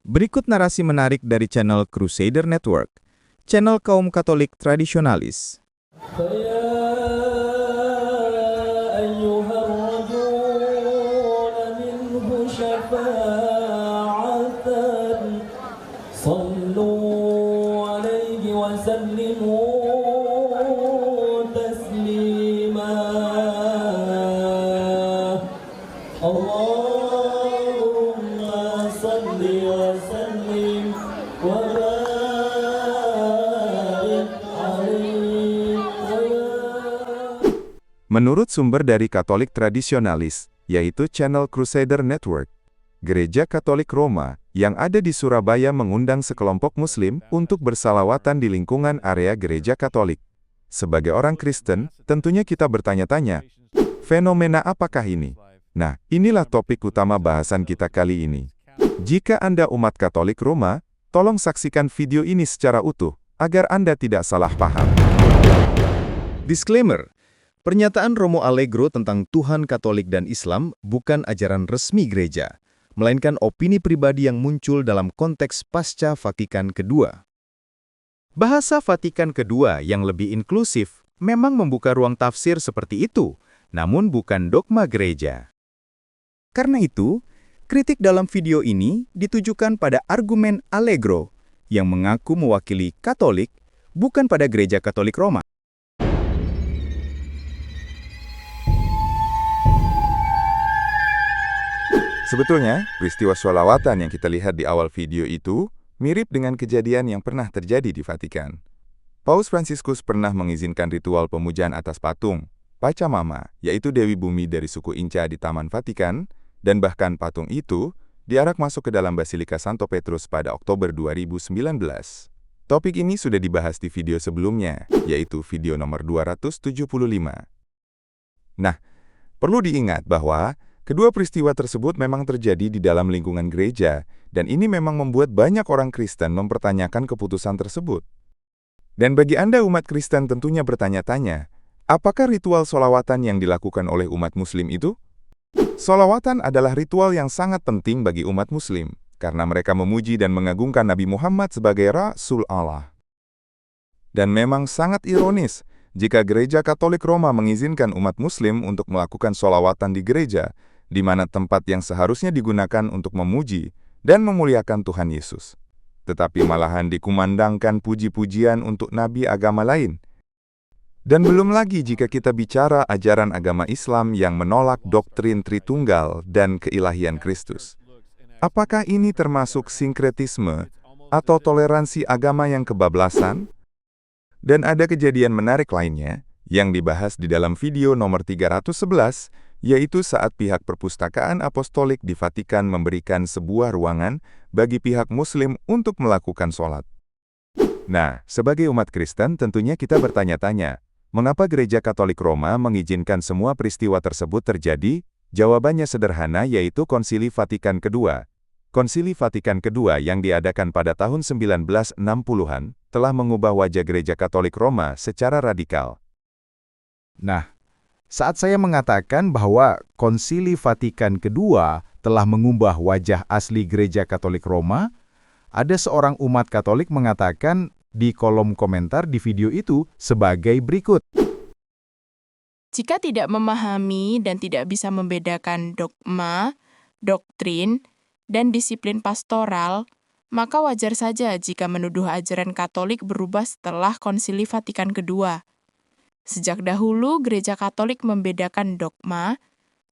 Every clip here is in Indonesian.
Berikut narasi menarik dari channel Crusader Network, channel kaum Katolik tradisionalis. Menurut sumber dari Katolik tradisionalis, yaitu channel Crusader Network, Gereja Katolik Roma yang ada di Surabaya mengundang sekelompok Muslim untuk bersalawatan di lingkungan area Gereja Katolik. Sebagai orang Kristen, tentunya kita bertanya-tanya, fenomena apakah ini? Nah, inilah topik utama bahasan kita kali ini. Jika Anda umat Katolik Roma, tolong saksikan video ini secara utuh, agar Anda tidak salah paham. Disclaimer, pernyataan Romo Allegro tentang Tuhan Katolik dan Islam bukan ajaran resmi gereja, melainkan opini pribadi yang muncul dalam konteks pasca Vatikan Kedua. Bahasa Vatikan Kedua yang lebih inklusif memang membuka ruang tafsir seperti itu, namun bukan dogma gereja. Karena itu, kritik dalam video ini ditujukan pada argumen Allegro yang mengaku mewakili Katolik, bukan pada Gereja Katolik Roma. Sebetulnya, peristiwa sholawatan yang kita lihat di awal video itu mirip dengan kejadian yang pernah terjadi di Vatikan. Paus Fransiskus pernah mengizinkan ritual pemujaan atas patung, Pachamama, yaitu Dewi Bumi dari suku Inca di Taman Vatikan, dan bahkan patung itu diarak masuk ke dalam Basilika Santo Petrus pada Oktober 2019. Topik ini sudah dibahas di video sebelumnya, yaitu video nomor 275. Nah, perlu diingat bahwa kedua peristiwa tersebut memang terjadi di dalam lingkungan gereja, dan ini memang membuat banyak orang Kristen mempertanyakan keputusan tersebut. Dan bagi Anda umat Kristen tentunya bertanya-tanya, apakah ritual sholawatan yang dilakukan oleh umat Muslim itu? Sholawatan adalah ritual yang sangat penting bagi umat Muslim, karena mereka memuji dan mengagungkan Nabi Muhammad sebagai Rasul Allah. Dan memang sangat ironis, jika Gereja Katolik Roma mengizinkan umat Muslim untuk melakukan sholawatan di gereja, di mana tempat yang seharusnya digunakan untuk memuji dan memuliakan Tuhan Yesus. Tetapi malahan dikumandangkan puji-pujian untuk nabi agama lain. Dan belum lagi jika kita bicara ajaran agama Islam yang menolak doktrin Tritunggal dan keilahian Kristus. Apakah ini termasuk sinkretisme atau toleransi agama yang kebablasan? Dan ada kejadian menarik lainnya yang dibahas di dalam video nomor 311, yaitu saat pihak perpustakaan apostolik di Vatikan memberikan sebuah ruangan bagi pihak Muslim untuk melakukan sholat. Nah, sebagai umat Kristen tentunya kita bertanya-tanya, mengapa Gereja Katolik Roma mengizinkan semua peristiwa tersebut terjadi? Jawabannya sederhana, yaitu Konsili Vatikan Kedua. Konsili Vatikan Kedua yang diadakan pada tahun 1960-an telah mengubah wajah Gereja Katolik Roma secara radikal. Nah, saat saya mengatakan bahwa Konsili Vatikan Kedua telah mengubah wajah asli Gereja Katolik Roma, ada seorang umat Katolik mengatakan di kolom komentar di video itu sebagai berikut. Jika tidak memahami dan tidak bisa membedakan dogma, doktrin, dan disiplin pastoral, maka wajar saja jika menuduh ajaran Katolik berubah setelah Konsili Vatikan Kedua. Sejak dahulu, Gereja Katolik membedakan dogma,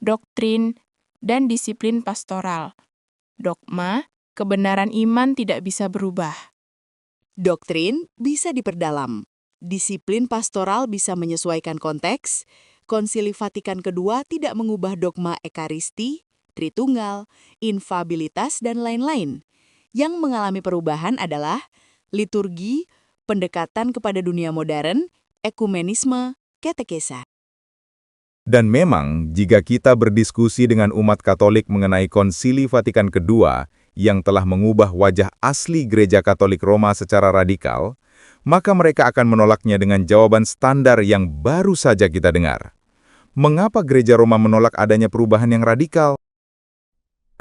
doktrin, dan disiplin pastoral. Dogma, kebenaran iman tidak bisa berubah. Doktrin bisa diperdalam. Disiplin pastoral bisa menyesuaikan konteks. Konsili Vatikan Kedua tidak mengubah dogma ekaristi, Tritunggal, infabilitas, dan lain-lain. Yang mengalami perubahan adalah liturgi, pendekatan kepada dunia modern, ekumenisme, katekesa. Dan memang, jika kita berdiskusi dengan umat Katolik mengenai Konsili Vatikan Kedua yang telah mengubah wajah asli Gereja Katolik Roma secara radikal, maka mereka akan menolaknya dengan jawaban standar yang baru saja kita dengar. Mengapa Gereja Roma menolak adanya perubahan yang radikal?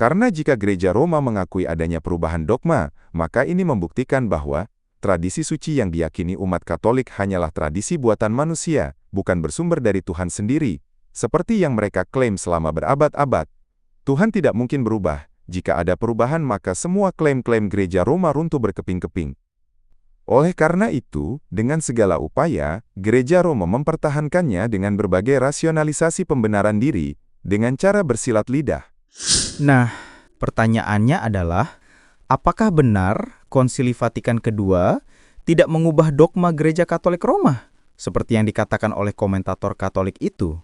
Karena jika Gereja Roma mengakui adanya perubahan dogma, maka ini membuktikan bahwa tradisi suci yang diyakini umat Katolik hanyalah tradisi buatan manusia, bukan bersumber dari Tuhan sendiri, seperti yang mereka klaim selama berabad-abad. Tuhan tidak mungkin berubah. Jika ada perubahan, maka semua klaim-klaim Gereja Roma runtuh berkeping-keping. Oleh karena itu, dengan segala upaya, Gereja Roma mempertahankannya dengan berbagai rasionalisasi pembenaran diri, dengan cara bersilat lidah. Nah, pertanyaannya adalah, apakah benar Konsili Vatikan II tidak mengubah dogma Gereja Katolik Roma, seperti yang dikatakan oleh komentator Katolik itu?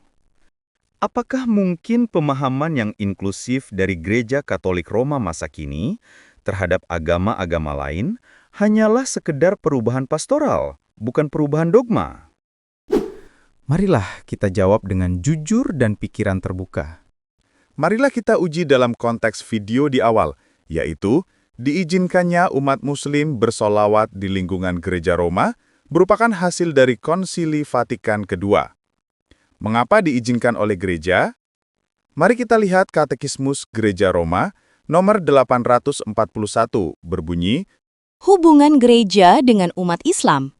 Apakah mungkin pemahaman yang inklusif dari Gereja Katolik Roma masa kini terhadap agama-agama lain hanyalah sekedar perubahan pastoral, bukan perubahan dogma? Marilah kita jawab dengan jujur dan pikiran terbuka. Marilah kita uji dalam konteks video di awal, yaitu diizinkannya umat Muslim bersolawat di lingkungan Gereja Roma merupakan hasil dari Konsili Vatikan II. Mengapa diizinkan oleh gereja? Mari kita lihat Katekismus Gereja Roma nomor 841 berbunyi, hubungan gereja dengan umat Islam.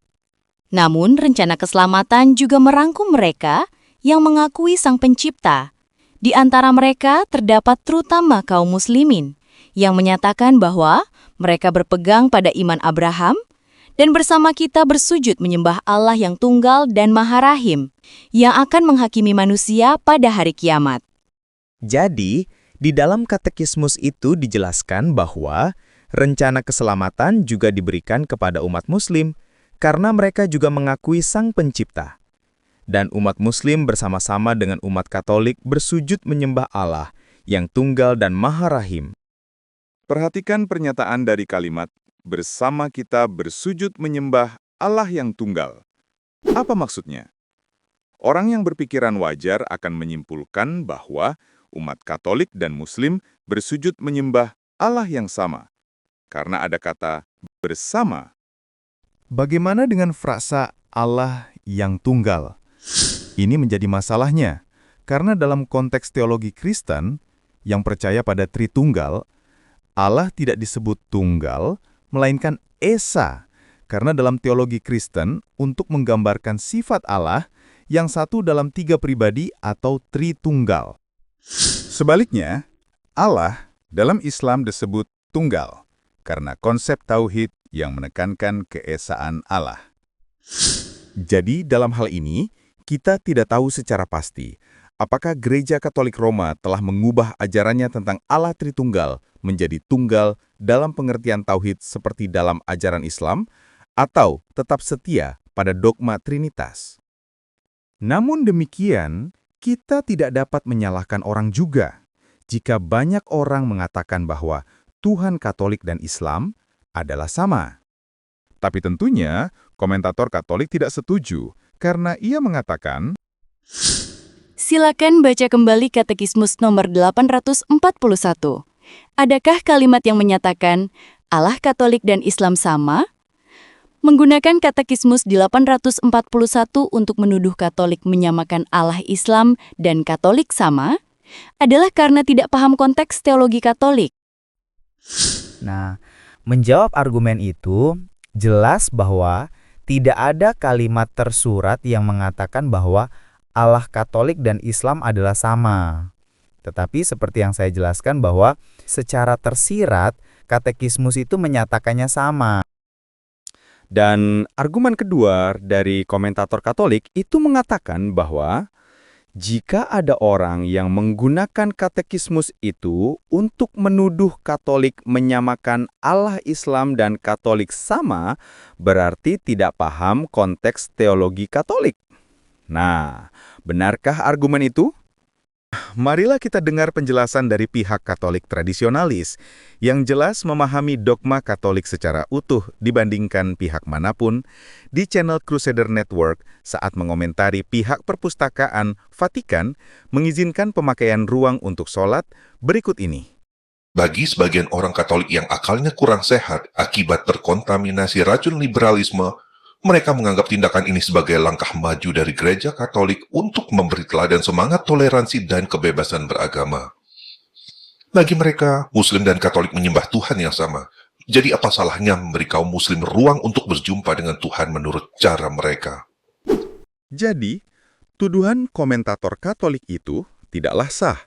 Namun, rencana keselamatan juga merangkum mereka yang mengakui Sang Pencipta. Di antara mereka terdapat terutama kaum muslimin yang menyatakan bahwa mereka berpegang pada iman Abraham dan bersama kita bersujud menyembah Allah yang tunggal dan Maha Rahim yang akan menghakimi manusia pada hari kiamat. Jadi, di dalam katekismus itu dijelaskan bahwa rencana keselamatan juga diberikan kepada umat Muslim karena mereka juga mengakui Sang Pencipta. Dan umat Muslim bersama-sama dengan umat Katolik bersujud menyembah Allah yang tunggal dan Maha Rahim. perhatikan pernyataan dari kalimat, bersama kita bersujud menyembah Allah yang tunggal. Apa maksudnya? Orang yang berpikiran wajar akan menyimpulkan bahwa umat Katolik dan Muslim bersujud menyembah Allah yang sama, karena ada kata bersama. Bagaimana dengan frasa Allah yang tunggal? Ini menjadi masalahnya, karena dalam konteks teologi Kristen yang percaya pada Tritunggal, Allah tidak disebut tunggal, melainkan Esa, karena dalam teologi Kristen untuk menggambarkan sifat Allah yang satu dalam tiga pribadi atau Tritunggal. Sebaliknya, Allah dalam Islam disebut tunggal, karena konsep tauhid yang menekankan keesaan Allah. Jadi dalam hal ini, kita tidak tahu secara pasti apakah Gereja Katolik Roma telah mengubah ajarannya tentang Allah Tritunggal menjadi tunggal dalam pengertian tauhid seperti dalam ajaran Islam, atau tetap setia pada dogma Trinitas. Namun demikian, kita tidak dapat menyalahkan orang juga jika banyak orang mengatakan bahwa Tuhan Katolik dan Islam adalah sama. Tapi tentunya, komentator Katolik tidak setuju, karena ia mengatakan, Silakan baca kembali Katekismus nomor 841. Adakah kalimat yang menyatakan Allah Katolik dan Islam sama? Menggunakan Katekismus 841 untuk menuduh Katolik menyamakan Allah Islam dan Katolik sama adalah karena tidak paham konteks teologi Katolik. Nah, menjawab argumen itu, jelas bahwa tidak ada kalimat tersurat yang mengatakan bahwa Allah Katolik dan Islam adalah sama. Tetapi seperti yang saya jelaskan bahwa secara tersirat, Katekismus itu menyatakannya sama. Dan argumen kedua dari komentator Katolik itu mengatakan bahwa jika ada orang yang menggunakan katekismus itu untuk menuduh Katolik menyamakan Allah Islam dan Katolik sama, berarti tidak paham konteks teologi Katolik. Nah, benarkah argumen itu? marilah kita dengar penjelasan dari pihak Katolik tradisionalis yang jelas memahami dogma Katolik secara utuh dibandingkan pihak manapun di channel Crusader Network saat mengomentari pihak perpustakaan Vatikan mengizinkan pemakaian ruang untuk sholat berikut ini. Bagi sebagian orang Katolik yang akalnya kurang sehat akibat terkontaminasi racun liberalisme, mereka menganggap tindakan ini sebagai langkah maju dari Gereja Katolik untuk memberi teladan semangat toleransi dan kebebasan beragama. Bagi mereka, Muslim dan Katolik menyembah Tuhan yang sama. Jadi apa salahnya memberi kaum Muslim ruang untuk berjumpa dengan Tuhan menurut cara mereka? Jadi, tuduhan komentator Katolik itu tidaklah sah,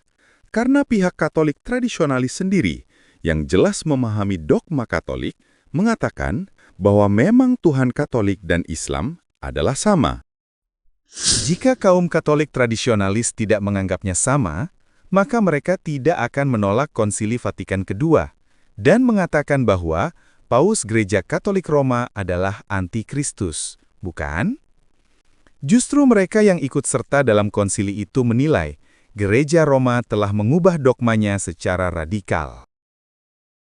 karena pihak Katolik tradisionalis sendiri yang jelas memahami dogma Katolik mengatakan bahwa memang Tuhan Katolik dan Islam adalah sama. Jika kaum Katolik tradisionalis tidak menganggapnya sama, maka mereka tidak akan menolak Konsili Vatikan II dan mengatakan bahwa Paus Gereja Katolik Roma adalah antikristus, bukan? Justru mereka yang ikut serta dalam konsili itu menilai Gereja Roma telah mengubah dogmanya secara radikal.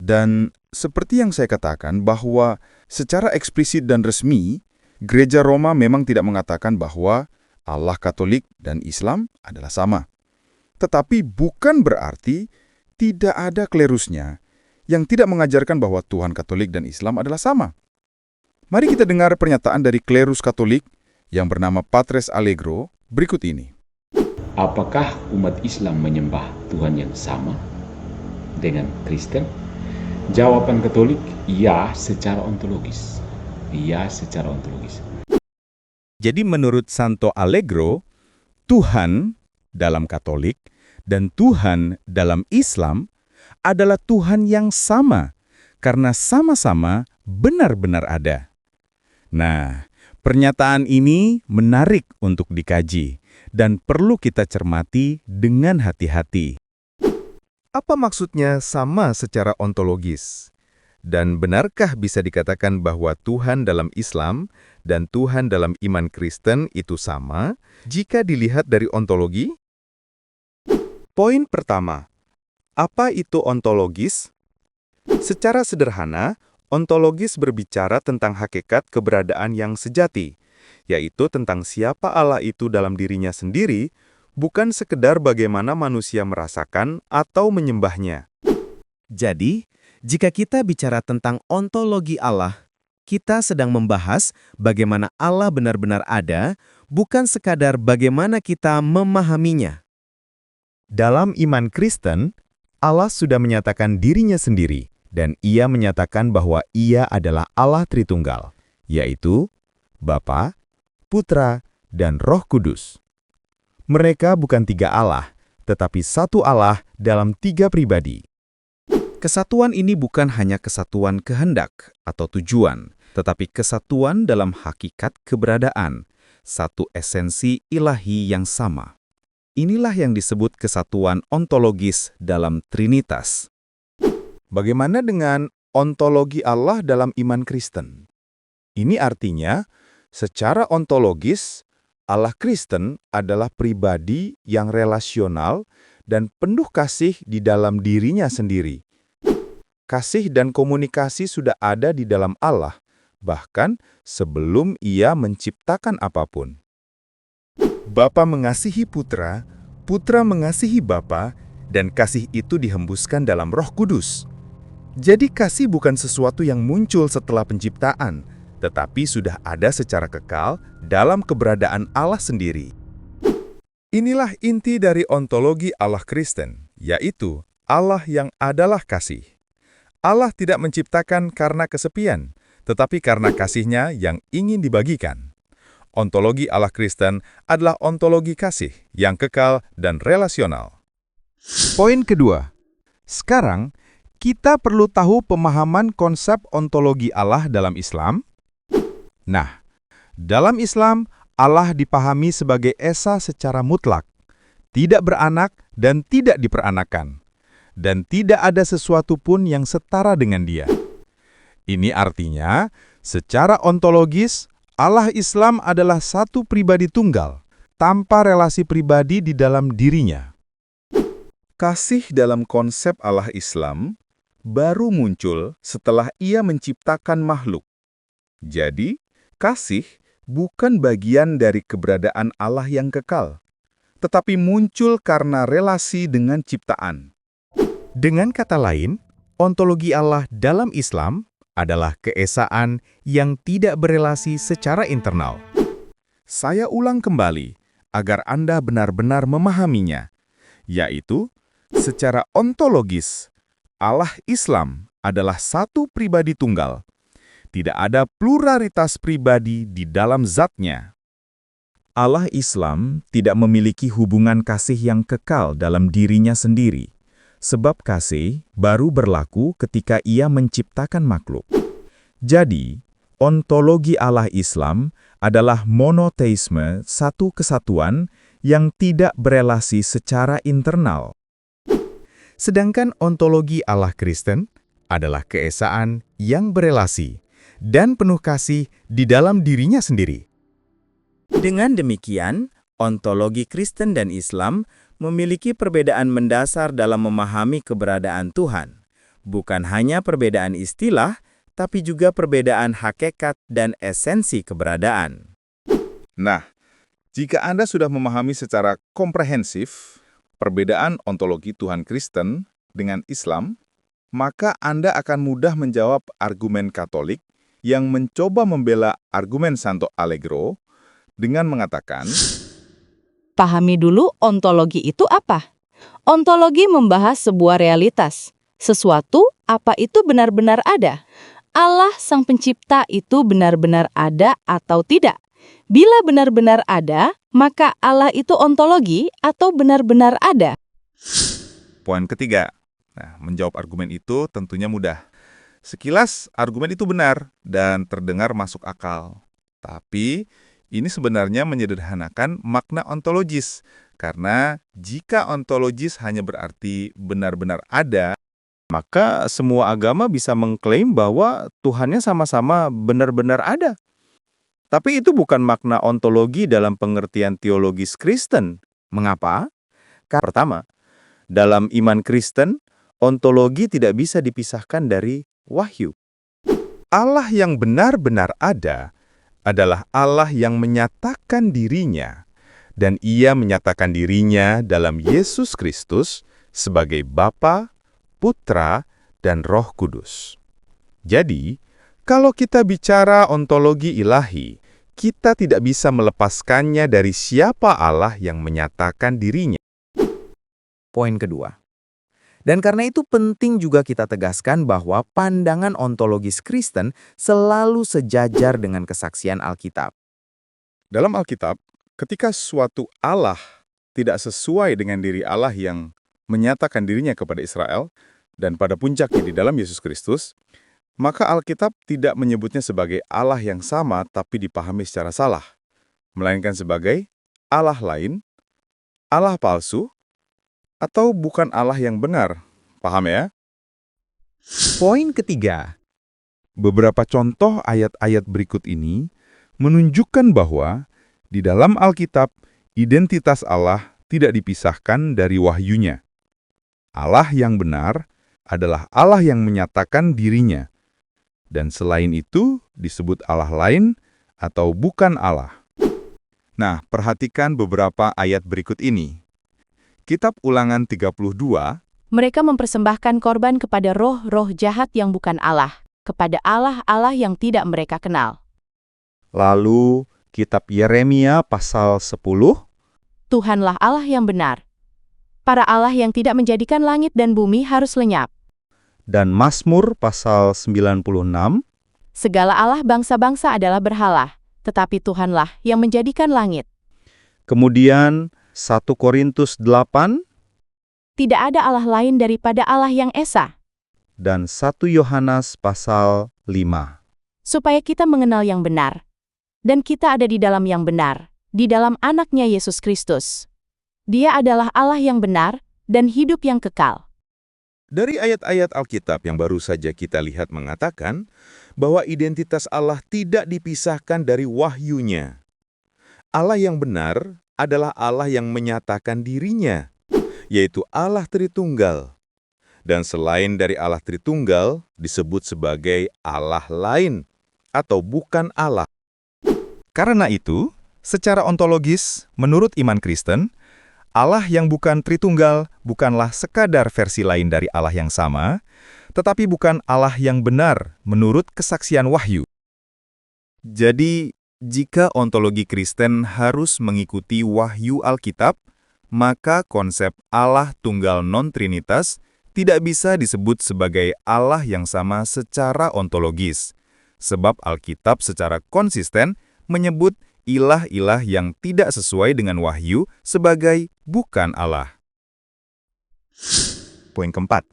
Dan seperti yang saya katakan bahwa secara eksplisit dan resmi, Gereja Roma memang tidak mengatakan bahwa Allah Katolik dan Islam adalah sama. Tetapi bukan berarti tidak ada klerusnya yang tidak mengajarkan bahwa Tuhan Katolik dan Islam adalah sama. Mari kita dengar pernyataan dari klerus Katolik yang bernama Patres Allegro berikut ini. Apakah umat Islam menyembah Tuhan yang sama dengan Kristen? Jawaban Katolik, ya secara ontologis. Ya secara ontologis. Jadi menurut Santo Allegro, Tuhan dalam Katolik dan Tuhan dalam Islam adalah Tuhan yang sama, karena sama-sama benar-benar ada. Nah, pernyataan ini menarik untuk dikaji dan perlu kita cermati dengan hati-hati. Apa maksudnya sama secara ontologis? Dan benarkah bisa dikatakan bahwa Tuhan dalam Islam dan Tuhan dalam iman Kristen itu sama jika dilihat dari ontologi? Poin pertama, apa itu ontologis? Secara sederhana, ontologis berbicara tentang hakikat keberadaan yang sejati, yaitu tentang siapa Allah itu dalam dirinya sendiri, bukan sekedar bagaimana manusia merasakan atau menyembahnya. Jadi, jika kita bicara tentang ontologi Allah, kita sedang membahas bagaimana Allah benar-benar ada, bukan sekadar bagaimana kita memahaminya. Dalam iman Kristen, Allah sudah menyatakan dirinya sendiri, dan Ia menyatakan bahwa Ia adalah Allah Tritunggal, yaitu Bapa, Putra, dan Roh Kudus. Mereka bukan tiga Allah, tetapi satu Allah dalam tiga pribadi. Kesatuan ini bukan hanya kesatuan kehendak atau tujuan, tetapi kesatuan dalam hakikat keberadaan, satu esensi ilahi yang sama. Inilah yang disebut kesatuan ontologis dalam Trinitas. Bagaimana dengan ontologi Allah dalam iman Kristen? Ini artinya, secara ontologis, Allah Kristen adalah pribadi yang relasional dan penuh kasih di dalam dirinya sendiri. Kasih dan komunikasi sudah ada di dalam Allah, bahkan sebelum Ia menciptakan apapun. Bapa mengasihi Putra, Putra mengasihi Bapa, dan kasih itu dihembuskan dalam Roh Kudus. Jadi kasih bukan sesuatu yang muncul setelah penciptaan, tetapi sudah ada secara kekal dalam keberadaan Allah sendiri. Inilah inti dari ontologi Allah Kristen, yaitu Allah yang adalah kasih. Allah tidak menciptakan karena kesepian, tetapi karena kasih-Nya yang ingin dibagikan. Ontologi Allah Kristen adalah ontologi kasih yang kekal dan relasional. Poin kedua, sekarang kita perlu tahu pemahaman konsep ontologi Allah dalam Islam. Nah, dalam Islam, Allah dipahami sebagai esa secara mutlak, tidak beranak dan tidak diperanakan, dan tidak ada sesuatu pun yang setara dengan Dia. Ini artinya, secara ontologis, Allah Islam adalah satu pribadi tunggal, tanpa relasi pribadi di dalam dirinya. Kasih dalam konsep Allah Islam baru muncul setelah Ia menciptakan makhluk. Jadi, kasih bukan bagian dari keberadaan Allah yang kekal, tetapi muncul karena relasi dengan ciptaan. Dengan kata lain, ontologi Allah dalam Islam adalah keesaan yang tidak berelasi secara internal. Saya ulang kembali agar Anda benar-benar memahaminya, yaitu Secara ontologis, Allah Islam adalah satu pribadi tunggal. Tidak ada pluralitas pribadi di dalam zatnya. Allah Islam tidak memiliki hubungan kasih yang kekal dalam dirinya sendiri, sebab kasih baru berlaku ketika Ia menciptakan makhluk. Jadi, ontologi Allah Islam adalah monoteisme, satu kesatuan yang tidak berelasi secara internal. Sedangkan ontologi Allah Kristen adalah keesaan yang berelasi dan penuh kasih di dalam dirinya sendiri. Dengan demikian, ontologi Kristen dan Islam memiliki perbedaan mendasar dalam memahami keberadaan Tuhan. Bukan hanya perbedaan istilah, tapi juga perbedaan hakikat dan esensi keberadaan. Nah, jika Anda sudah memahami secara komprehensif perbedaan ontologi Tuhan Kristen dengan Islam, maka Anda akan mudah menjawab argumen Katolik yang mencoba membela argumen Santo Allegro dengan mengatakan, Pahami dulu ontologi itu apa? Ontologi membahas sebuah realitas, sesuatu apa itu benar-benar ada. Allah Sang Pencipta itu benar-benar ada atau tidak? Bila benar-benar ada, maka Allah itu ontologi atau benar-benar ada? poin ketiga. Nah, menjawab argumen itu tentunya mudah. Sekilas, argumen itu benar dan terdengar masuk akal. Tapi, ini sebenarnya menyederhanakan makna ontologis, karena jika ontologis hanya berarti benar-benar ada, maka semua agama bisa mengklaim bahwa Tuhannya sama-sama benar-benar ada. Tapi itu bukan makna ontologi dalam pengertian teologis Kristen. Mengapa? Karena pertama, dalam iman Kristen, ontologi tidak bisa dipisahkan dari wahyu. Allah yang benar-benar ada adalah Allah yang menyatakan dirinya, dan Ia menyatakan dirinya dalam Yesus Kristus sebagai Bapa, Putra, dan Roh Kudus. Jadi, kalau kita bicara ontologi ilahi, kita tidak bisa melepaskannya dari siapa Allah yang menyatakan dirinya. Poin kedua. Dan karena itu penting juga kita tegaskan bahwa pandangan ontologis Kristen selalu sejajar dengan kesaksian Alkitab. Dalam Alkitab, ketika suatu Allah tidak sesuai dengan diri Allah yang menyatakan dirinya kepada Israel, dan pada puncaknya di dalam Yesus Kristus, maka Alkitab tidak menyebutnya sebagai Allah yang sama tapi dipahami secara salah, melainkan sebagai Allah lain, Allah palsu, atau bukan Allah yang benar. Paham ya? Poin ketiga. Beberapa contoh ayat-ayat berikut ini menunjukkan bahwa di dalam Alkitab, identitas Allah tidak dipisahkan dari wahyunya. Allah yang benar adalah Allah yang menyatakan dirinya. Dan selain itu disebut Allah lain atau bukan Allah. Nah, perhatikan beberapa ayat berikut ini. Kitab Ulangan 32, Mereka mempersembahkan korban kepada roh-roh jahat yang bukan Allah, kepada Allah-Allah yang tidak mereka kenal. lalu Kitab Yeremia pasal 10, Tuhanlah Allah yang benar. Para Allah yang tidak menjadikan langit dan bumi harus lenyap. dan Mazmur pasal 96, Segala Allah bangsa-bangsa adalah berhala, tetapi Tuhanlah yang menjadikan langit. kemudian 1 Korintus 8, Tidak ada Allah lain daripada Allah yang esa, dan 1 Yohanes pasal 5. supaya kita mengenal yang benar. Dan kita ada di dalam yang benar, di dalam anaknya Yesus Kristus. Dia adalah Allah yang benar dan hidup yang kekal. Dari ayat-ayat Alkitab yang baru saja kita lihat mengatakan bahwa identitas Allah tidak dipisahkan dari wahyunya. Allah yang benar adalah Allah yang menyatakan dirinya, yaitu Allah Tritunggal. Dan selain dari Allah Tritunggal, disebut sebagai Allah lain atau bukan Allah. Karena itu, secara ontologis, menurut iman Kristen, Allah yang bukan Tritunggal bukanlah sekadar versi lain dari Allah yang sama, tetapi bukan Allah yang benar menurut kesaksian wahyu. Jadi, jika ontologi Kristen harus mengikuti wahyu Alkitab, maka konsep Allah tunggal non-trinitas tidak bisa disebut sebagai Allah yang sama secara ontologis, sebab Alkitab secara konsisten menyebut ilah-ilah yang tidak sesuai dengan wahyu sebagai bukan Allah. Poin keempat.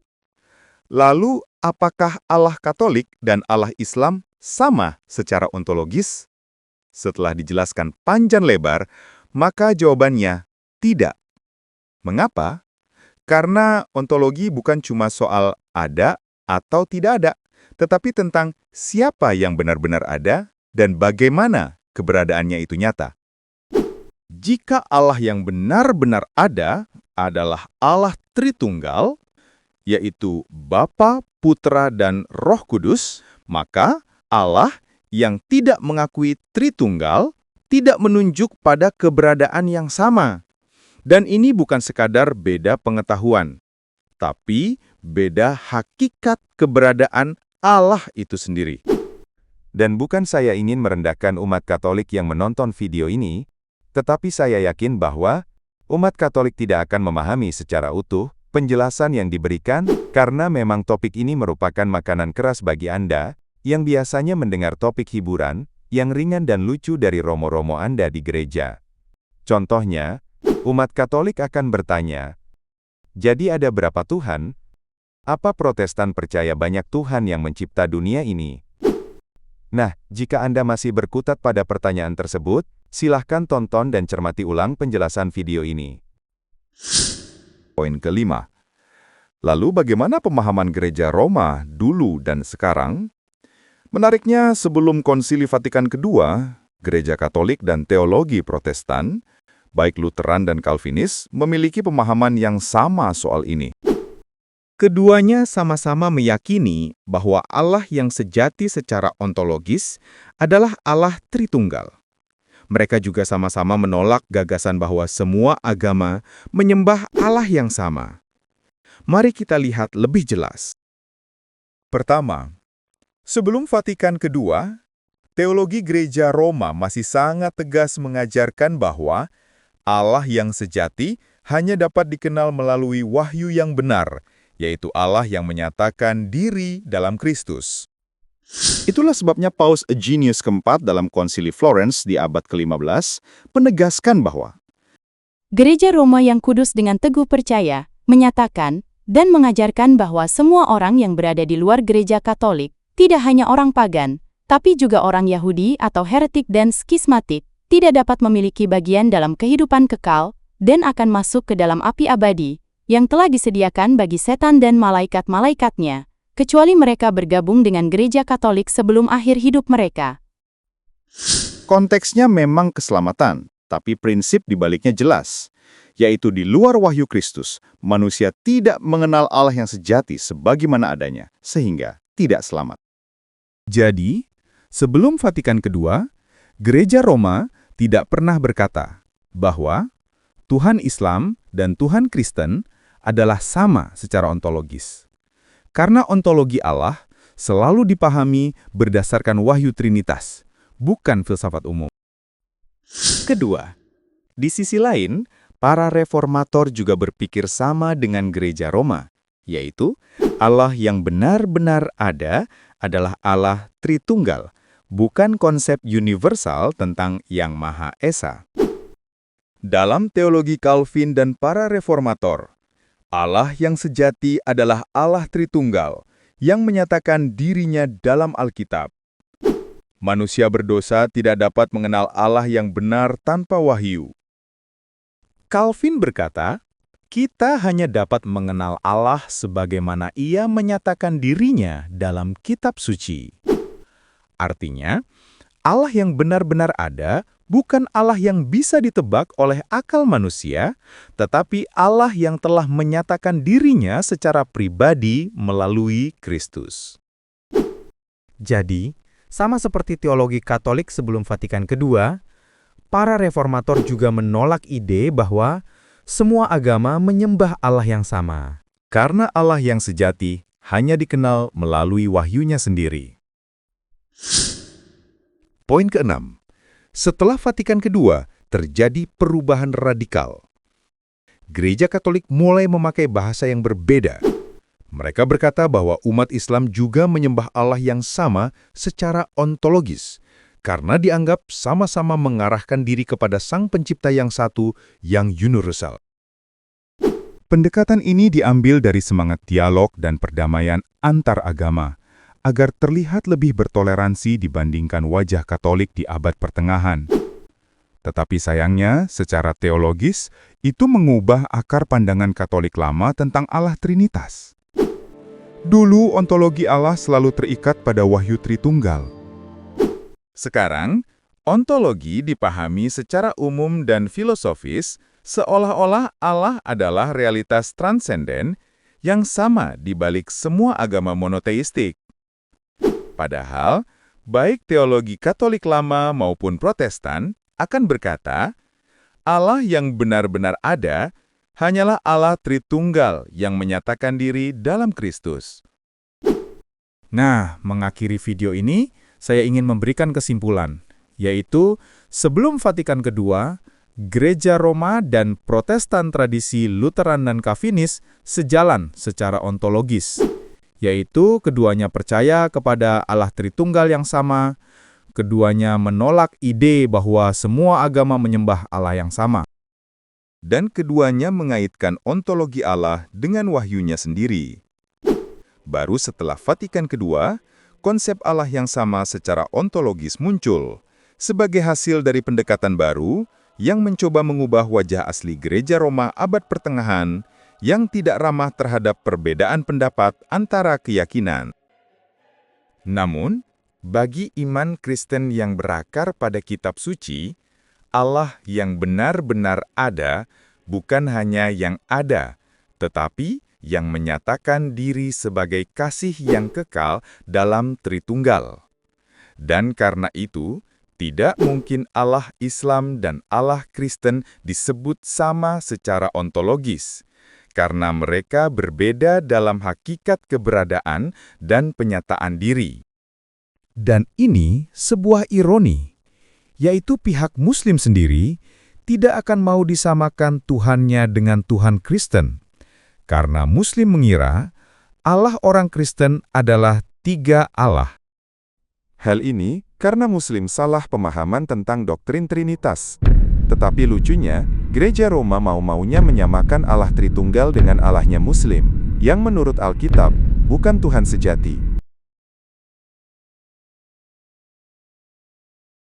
Lalu, apakah Allah Katolik dan Allah Islam sama secara ontologis? Setelah dijelaskan panjang lebar, maka jawabannya tidak. Mengapa? Karena ontologi bukan cuma soal ada atau tidak ada, tetapi tentang siapa yang benar-benar ada dan bagaimana keberadaannya itu nyata. Jika Allah yang benar-benar ada adalah Allah Tritunggal, yaitu Bapa, Putra, dan Roh Kudus, maka Allah yang tidak mengakui Tritunggal tidak menunjuk pada keberadaan yang sama. Dan ini bukan sekadar beda pengetahuan, tapi beda hakikat keberadaan Allah itu sendiri. Dan bukan saya ingin merendahkan umat Katolik yang menonton video ini, tetapi saya yakin bahwa umat Katolik tidak akan memahami secara utuh penjelasan yang diberikan karena memang topik ini merupakan makanan keras bagi Anda yang biasanya mendengar topik hiburan yang ringan dan lucu dari romo-romo Anda di gereja. Contohnya, umat Katolik akan bertanya, jadi ada berapa Tuhan? Apa Protestan percaya banyak Tuhan yang mencipta dunia ini? Nah, jika Anda masih berkutat pada pertanyaan tersebut, silahkan tonton dan cermati ulang penjelasan video ini. Poin kelima. Lalu bagaimana pemahaman gereja Roma dulu dan sekarang? Menariknya, sebelum Konsili Vatikan II, gereja Katolik dan teologi Protestan, baik Lutheran dan Calvinis, memiliki pemahaman yang sama soal ini. Keduanya sama-sama meyakini bahwa Allah yang sejati secara ontologis adalah Allah Tritunggal. Mereka juga sama-sama menolak gagasan bahwa semua agama menyembah Allah yang sama. Mari kita lihat lebih jelas. Pertama, sebelum Vatikan II, teologi Gereja Roma masih sangat tegas mengajarkan bahwa Allah yang sejati hanya dapat dikenal melalui wahyu yang benar, yaitu Allah yang menyatakan diri dalam Kristus. Itulah sebabnya Paus Eugenius keempat dalam Konsili Florence di abad ke-15 menegaskan bahwa Gereja Roma yang kudus dengan teguh percaya, menyatakan, dan mengajarkan bahwa semua orang yang berada di luar gereja Katolik, tidak hanya orang pagan, tapi juga orang Yahudi atau heretik dan skismatik, tidak dapat memiliki bagian dalam kehidupan kekal, dan akan masuk ke dalam api abadi, yang telah disediakan bagi setan dan malaikat-malaikatnya, kecuali mereka bergabung dengan gereja Katolik sebelum akhir hidup mereka. konteksnya memang keselamatan, tapi prinsip dibaliknya jelas, yaitu di luar wahyu Kristus, manusia tidak mengenal Allah yang sejati sebagaimana adanya, sehingga tidak selamat. Jadi, sebelum Vatikan II, Gereja Roma tidak pernah berkata bahwa Tuhan Islam dan Tuhan Kristen adalah sama secara ontologis. Karena ontologi Allah selalu dipahami berdasarkan wahyu Trinitas, bukan filsafat umum. Kedua, di sisi lain, para reformator juga berpikir sama dengan Gereja Roma, yaitu Allah yang benar-benar ada adalah Allah Tritunggal, bukan konsep universal tentang Yang Maha Esa. Dalam teologi Calvin dan para reformator, Allah yang sejati adalah Allah Tritunggal yang menyatakan dirinya dalam Alkitab. Manusia berdosa tidak dapat mengenal Allah yang benar tanpa wahyu. Calvin berkata, kita hanya dapat mengenal Allah sebagaimana Ia menyatakan dirinya dalam kitab suci. Artinya, Allah yang benar-benar ada bukan Allah yang bisa ditebak oleh akal manusia, tetapi Allah yang telah menyatakan dirinya secara pribadi melalui Kristus. Jadi, sama seperti teologi Katolik sebelum Vatikan II, para reformator juga menolak ide bahwa semua agama menyembah Allah yang sama, karena Allah yang sejati hanya dikenal melalui wahyunya sendiri. Poin keenam. Setelah Vatikan II, terjadi perubahan radikal. Gereja Katolik mulai memakai bahasa yang berbeda. Mereka berkata bahwa umat Islam juga menyembah Allah yang sama secara ontologis, karena dianggap sama-sama mengarahkan diri kepada Sang Pencipta yang satu, yang universal. Pendekatan ini diambil dari semangat dialog dan perdamaian antar agama, agar terlihat lebih bertoleransi dibandingkan wajah Katolik di abad pertengahan. Tetapi sayangnya, secara teologis, itu mengubah akar pandangan Katolik lama tentang Allah Trinitas. Dulu, ontologi Allah selalu terikat pada wahyu Tritunggal. Sekarang, ontologi dipahami secara umum dan filosofis seolah-olah Allah adalah realitas transenden yang sama di balik semua agama monoteistik. Padahal, baik teologi Katolik lama maupun Protestan akan berkata, Allah yang benar-benar ada hanyalah Allah Tritunggal yang menyatakan diri dalam Kristus. Nah, mengakhiri video ini, saya ingin memberikan kesimpulan, yaitu sebelum Vatikan II, Gereja Roma dan Protestan tradisi Lutheran dan Calvinis sejalan secara ontologis, yaitu keduanya percaya kepada Allah Tritunggal yang sama, keduanya menolak ide bahwa semua agama menyembah Allah yang sama. Dan keduanya mengaitkan ontologi Allah dengan wahyunya sendiri. Baru setelah Vatikan II, konsep Allah yang sama secara ontologis muncul sebagai hasil dari pendekatan baru yang mencoba mengubah wajah asli Gereja Roma abad pertengahan yang tidak ramah terhadap perbedaan pendapat antara keyakinan. Namun, bagi iman Kristen yang berakar pada kitab suci, Allah yang benar-benar ada bukan hanya yang ada, tetapi yang menyatakan diri sebagai kasih yang kekal dalam Tritunggal. Dan karena itu, tidak mungkin Allah Islam dan Allah Kristen disebut sama secara ontologis, karena mereka berbeda dalam hakikat keberadaan dan penyataan diri. Dan ini sebuah ironi, yaitu pihak Muslim sendiri tidak akan mau disamakan Tuhannya dengan Tuhan Kristen, karena Muslim mengira Allah orang Kristen adalah 3 Allah. Hal ini karena Muslim salah pemahaman tentang doktrin Trinitas. Tetapi lucunya, Gereja Roma mau-maunya menyamakan Allah Tritunggal dengan Allahnya Muslim, yang menurut Alkitab bukan Tuhan sejati.